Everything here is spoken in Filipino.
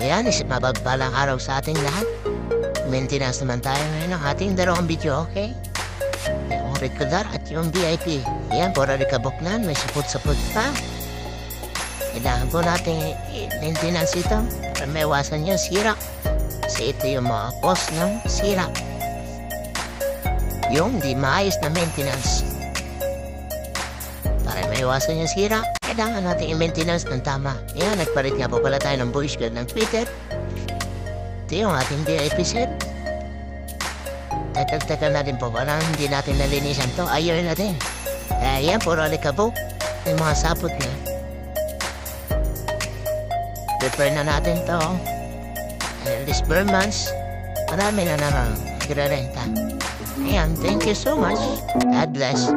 Ayan, isip mabagpalang araw sa ating lahat. Maintenance naman tayo ngayon ng ating dalawang video, okay? Yung regular at yung VIP. Ayan, pura rekaboklan, may sapot-sapot pa. Kailangan po natin maintenance ito para maiwasan yung sira. Kasi ito yung mga cause ng sira. Yung di maayos na maintenance. Para maiwasan yung sira, kailangan natin i-maintenance ng tama. Ayan, nagpalit nga po pala tayo ng voice guard ng Twitter. Ito yung ating VIP set. Tagal-tagal natin po, parang hindi natin nalinisan to. Ayaw natin. Ayan, puro alikabok. May mga sapot na. Prepare na natin to. And this months, marami na naman nagrarenta. Ayan, thank you so much. God bless.